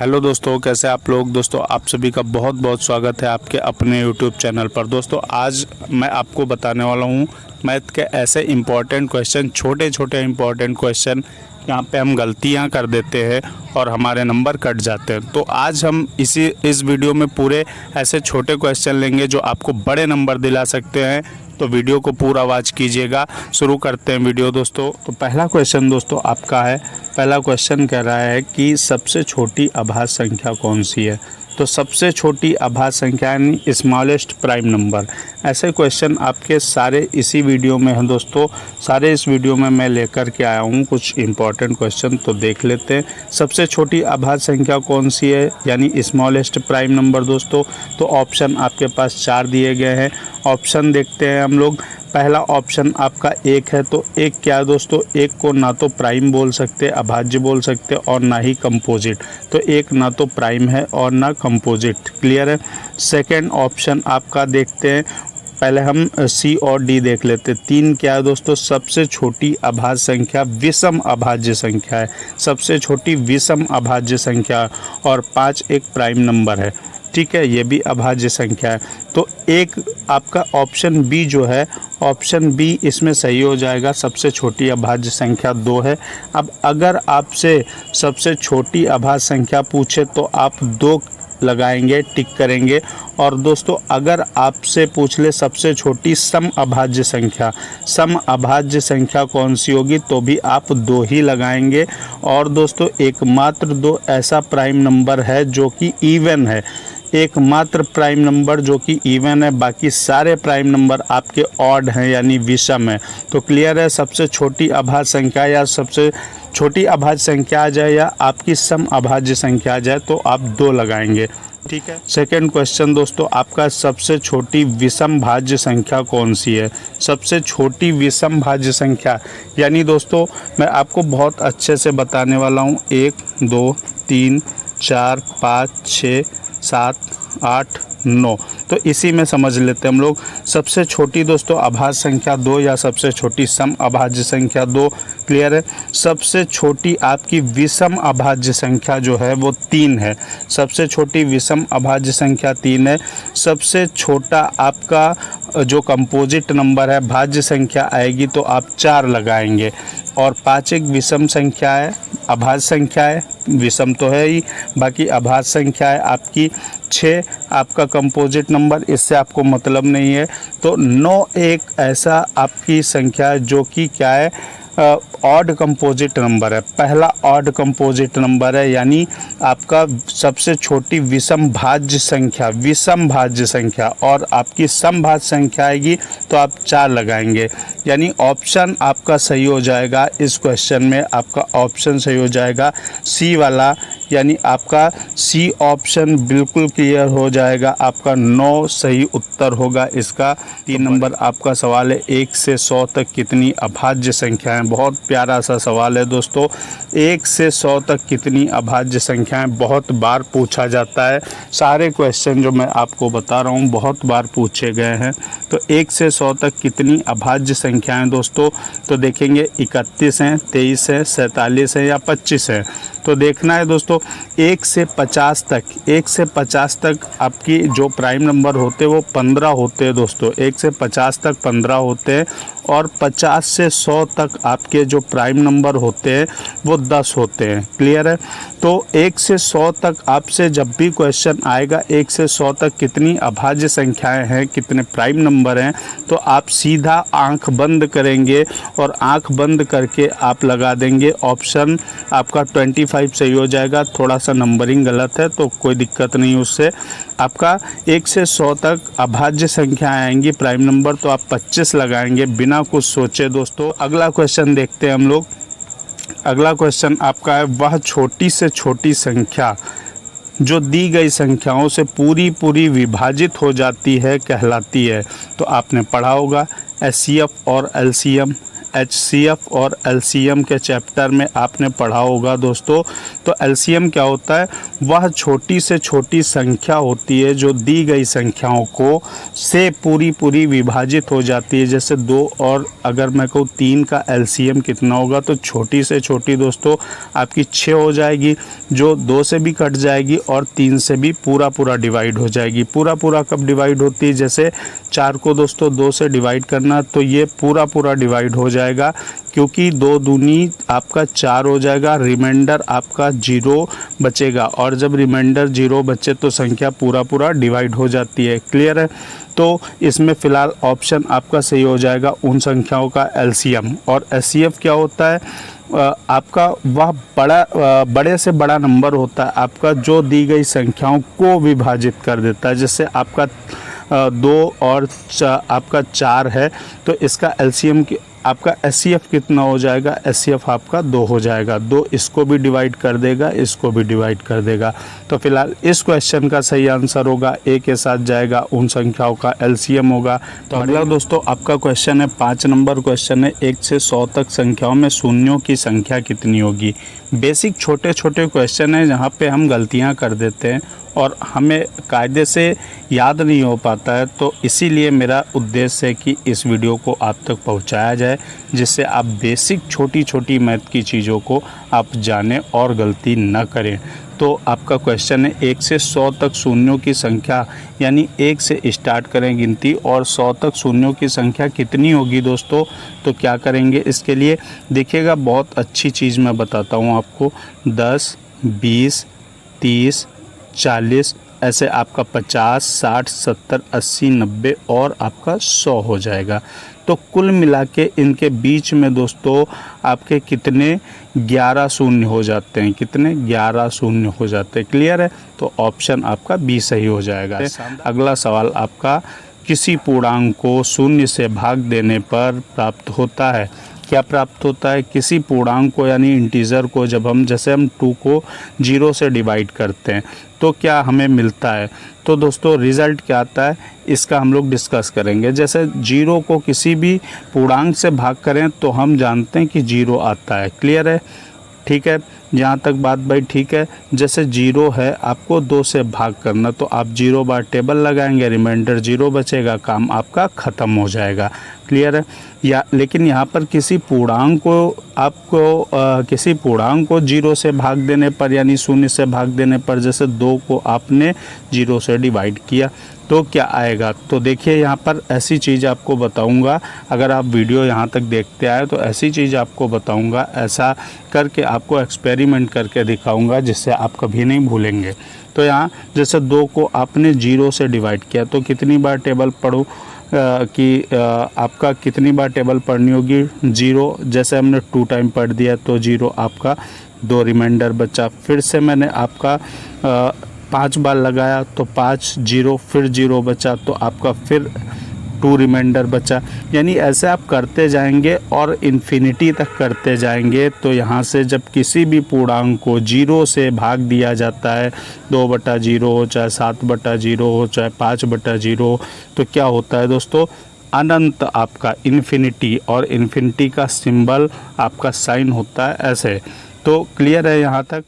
Hello दोस्तों, कैसे आप लोग। दोस्तों आप सभी का बहुत बहुत स्वागत है आपके अपने यूट्यूब चैनल पर। दोस्तों आज मैं आपको बताने वाला हूँ मैथ के ऐसे इम्पॉर्टेंट क्वेश्चन, छोटे छोटे इम्पॉर्टेंट क्वेश्चन यहाँ पे हम गलतियाँ कर देते हैं और हमारे नंबर कट जाते हैं। तो आज हम इस वीडियो में पूरे ऐसे छोटे क्वेश्चन लेंगे जो आपको बड़े नंबर दिला सकते हैं। तो वीडियो को पूरा वॉच कीजिएगा। शुरू करते हैं वीडियो दोस्तों। तो पहला क्वेश्चन दोस्तों आपका है। पहला क्वेश्चन कह रहा है कि सबसे छोटी अभाज्य संख्या कौन सी है। तो सबसे छोटी अभाज्य संख्या यानी स्मॉलेस्ट प्राइम नंबर। ऐसे क्वेश्चन आपके सारे इसी वीडियो में हैं दोस्तों। सारे इस वीडियो में मैं लेकर के आया हूँ कुछ इम्पॉर्टेंट क्वेश्चन। तो देख लेते हैं सबसे छोटी अभाज्य संख्या कौन सी है यानी स्मॉलेस्ट प्राइम नंबर दोस्तों। तो ऑप्शन आपके पास 4 दिए गए हैं। ऑप्शन देखते हैं हम लोग। पहला ऑप्शन आपका 1 है। तो 1 क्या है दोस्तों, 1 को ना तो प्राइम बोल सकते, अभाज्य बोल सकते और ना ही कंपोजिट। तो 1 ना तो प्राइम है और ना कंपोजिट। क्लियर है। सेकंड ऑप्शन आपका देखते हैं। पहले हम सी और डी देख लेते हैं। 3 क्या है दोस्तों, सबसे छोटी अभाज्य संख्या विषम अभाज्य संख्या है। सबसे छोटी विषम अभाज्य संख्या। और 5 एक प्राइम नंबर है। ठीक है, ये भी अभाज्य संख्या है। तो एक आपका ऑप्शन बी जो है, ऑप्शन बी इसमें सही हो जाएगा। सबसे छोटी अभाज्य संख्या 2 है। अब अगर आपसे सबसे छोटी अभाज्य संख्या पूछे तो आप 2 लगाएंगे, टिक करेंगे। और दोस्तों अगर आपसे पूछ ले सबसे छोटी सम अभाज्य संख्या, सम अभाज्य संख्या कौन सी होगी, तो भी आप 2 ही लगाएंगे। और दोस्तों एकमात्र 2 ऐसा प्राइम नंबर है जो कि इवन है। एकमात्र प्राइम नंबर जो कि इवन है, बाकी सारे प्राइम नंबर आपके ऑड हैं यानी विषम है। तो क्लियर है, सबसे छोटी अभाज्य संख्या या सबसे छोटी अभाज्य संख्या आ जाए या आपकी सम अभाज्य संख्या आ जाए तो आप 2 लगाएंगे। ठीक है। सेकंड क्वेश्चन दोस्तों आपका, सबसे छोटी विषम भाज्य संख्या कौन सी है। सबसे छोटी विषम भाज्य संख्या यानी दोस्तों मैं आपको बहुत अच्छे से बताने वाला हूँ। 1 2 3 4 5 6 7 8 9। तो इसी में समझ लेते हैं हम लोग। सबसे छोटी दोस्तों अभाज्य संख्या 2 या सबसे छोटी सम अभाज्य संख्या 2। क्लियर है। सबसे छोटी आपकी विषम अभाज्य संख्या जो है वो 3 है। सबसे छोटी विषम अभाज्य संख्या 3 है। सबसे छोटा आपका जो कंपोजिट नंबर है, भाज्य संख्या आएगी तो आप 4 लगाएंगे। और 5 एक विषम संख्या है, अभाज्य संख्या है, विषम तो है ही, बाकी अभाज्य संख्या है आपकी 6 आपका कंपोजिट नंबर, इससे आपको मतलब नहीं है। तो 9 एक ऐसा आपकी संख्या है जो कि क्या है, ऑड कंपोजिट नंबर है। पहला ऑड कंपोजिट नंबर है यानी आपका सबसे छोटी विषम भाज्य संख्या, विषम भाज्य संख्या। और आपकी सम भाज्य संख्या आएगी तो आप 4 लगाएंगे। यानी ऑप्शन आपका सही हो जाएगा इस क्वेश्चन में। आपका ऑप्शन सही हो जाएगा सी वाला, यानी आपका सी ऑप्शन बिल्कुल क्लियर हो जाएगा। आपका 9 सही उत्तर होगा इसका। 3 नंबर आपका सवाल है, 1 से 100 तक कितनी अभाज्य संख्याएं। बहुत प्यारा सा सवाल है दोस्तों। 1 से 100 तक कितनी अभाज्य संख्याएं बहुत बार पूछा जाता है। सारे क्वेश्चन जो मैं आपको बता रहा हूँ बहुत बार पूछे गए हैं। तो 1 से 100 तक कितनी अभाज्य संख्याएं दोस्तों, तो देखेंगे 31 हैं, 23 हैं, 47 हैं या 25 हैं। तो देखना है दोस्तों 1 से 50 तक, 1 से 50 तक आपकी जो प्राइम नंबर होते हैं वो 15 होते हैं दोस्तों। 1 से 50 तक 15 होते हैं। और 50 से 100 तक आपके जो प्राइम नंबर होते हैं वो 10 होते हैं। क्लियर है। तो 1 से 100 तक आपसे जब भी क्वेश्चन आएगा 1 से 100 तक कितनी अभाज्य संख्याएं हैं, कितने प्राइम नंबर हैं, तो आप सीधा आंख बंद करेंगे और आंख बंद करके आप लगा देंगे ऑप्शन। आपका 25 सही हो जाएगा। थोड़ा सा नंबरिंग गलत है तो कोई दिक्कत नहीं उससे। आपका 1 से 100 तक अभाज्य संख्याएं आएंगी प्राइम नंबर, तो आप 25 लगाएंगे बिना कुछ सोचे दोस्तों। अगला क्वेश्चन देखते हैं हम लोग। अगला क्वेश्चन आपका है, वह छोटी से छोटी संख्या जो दी गई संख्याओं से पूरी विभाजित हो जाती है कहलाती है। तो आपने पढ़ा होगा एचसीएफ और एलसीएम। HCF और LCM के चैप्टर में आपने पढ़ा होगा दोस्तों। तो LCM क्या होता है, वह छोटी से छोटी संख्या होती है जो दी गई संख्याओं को से पूरी विभाजित हो जाती है। जैसे 2 और अगर मैं कहूँ 3 का LCM कितना होगा, तो छोटी से छोटी दोस्तों आपकी 6 हो जाएगी, जो 2 से भी कट जाएगी और 3 से भी पूरा डिवाइड हो जाएगी। पूरा कब डिवाइड होती है, जैसे 4 को दोस्तों 2 से डिवाइड करना तो ये पूरा डिवाइड हो जाएगा, क्योंकि 2 दूनी आपका 4 हो जाएगा, रिमाइंडर आपका 0 बचेगा, और जब रिमाइंडर 0 बचे तो संख्या पूरा डिवाइड हो जाती है। क्लियर है। तो इसमें फ़िलहाल ऑप्शन आपका सही हो जाएगा उन संख्याओं का LCM। और HCF क्या होता है, आपका वह बड़े से बड़ा नंबर होता है आपका, जो दी गई संख्याओं को विभाजित कर देता है। जैसे आपका 2 और आपका 4 है, तो इसका LCM आपका HCF कितना हो जाएगा, HCF आपका 2 हो जाएगा। 2 इसको भी डिवाइड कर देगा, इसको भी डिवाइड कर देगा। तो फिलहाल इस क्वेश्चन का सही आंसर होगा A के साथ जाएगा, उन संख्याओं का LCM होगा। तो अगला दोस्तों आपका क्वेश्चन है 5 नंबर क्वेश्चन है, 1 से 100 तक संख्याओं में शून्यों की संख्या कितनी होगी। बेसिक छोटे क्वेश्चन है जहाँ पे हम गलतियाँ कर देते हैं और हमें कायदे से याद नहीं हो पाता है। तो इसीलिए मेरा उद्देश्य है कि इस वीडियो को आप तक पहुंचाया जाए, जिससे आप बेसिक छोटी मैथ की चीज़ों को आप जानें और गलती न करें। तो आपका क्वेश्चन है 1 से 100 तक शून्यों की संख्या, यानी 1 से स्टार्ट करें गिनती और 100 तक शून्यों की संख्या कितनी होगी दोस्तों। तो क्या करेंगे इसके लिए, देखिएगा बहुत अच्छी चीज़ मैं बताता हूँ आपको। 10, 20, 30, 40 ऐसे आपका 50, 60, 70, 80, 90 और आपका 100 हो जाएगा। तो कुल मिला के इनके बीच में दोस्तों आपके कितने 11 शून्य हो जाते हैं, कितने 11 शून्य हो जाते हैं। क्लियर है। तो ऑप्शन आपका B सही हो जाएगा। अगला सवाल आपका, किसी पूर्णांक को शून्य से भाग देने पर प्राप्त होता है। क्या प्राप्त होता है, किसी पूर्णांक को यानी इंटीजर को जब हम, जैसे हम 2 को 0 से डिवाइड करते हैं तो क्या हमें मिलता है। तो दोस्तों रिज़ल्ट क्या आता है इसका हम लोग डिस्कस करेंगे। जैसे 0 को किसी भी पूर्णांक से भाग करें तो हम जानते हैं कि 0 आता है। क्लियर है, ठीक है, यहाँ तक बात भाई ठीक है। जैसे 0 है, आपको 2 से भाग करना, तो आप 0 बार टेबल लगाएंगे, रिमाइंडर 0 बचेगा, काम आपका ख़त्म हो जाएगा। क्लियर है। या लेकिन यहाँ पर किसी पूर्णांक को आपको किसी पूर्णांक को 0 से भाग देने पर, यानी 0 से भाग देने पर, जैसे 2 को आपने 0 से डिवाइड किया तो क्या आएगा। तो देखिए यहाँ पर ऐसी चीज़ आपको बताऊंगा, अगर आप वीडियो यहाँ तक देखते आए तो ऐसी चीज़ आपको बताऊंगा, ऐसा करके आपको एक्सपेरिमेंट करके दिखाऊंगा जिससे आप कभी नहीं भूलेंगे। तो यहाँ जैसे 2 को आपने 0 से डिवाइड किया तो कितनी बार टेबल पढ़ो कि आपका कितनी बार टेबल पढ़नी होगी, 0। जैसे हमने 2 टाइम पढ़ दिया तो 0 आपका 2 रिमाइंडर बचा। फिर से मैंने आपका 5 बार लगाया तो 5, 0 फिर 0 बचा, तो आपका फिर 2 रिमाइंडर बचा। यानी ऐसे आप करते जाएंगे और इन्फिनिटी तक करते जाएंगे। तो यहाँ से जब किसी भी पूर्णांक को 0 से भाग दिया जाता है, 2/0 हो, चाहे 7/0 हो, चाहे 5/0 हो, तो क्या होता है दोस्तों, अनंत आपका इन्फिनिटी, और इन्फिनिटी का सिंबल आपका साइन होता है ऐसे। तो क्लियर है यहाँ तक।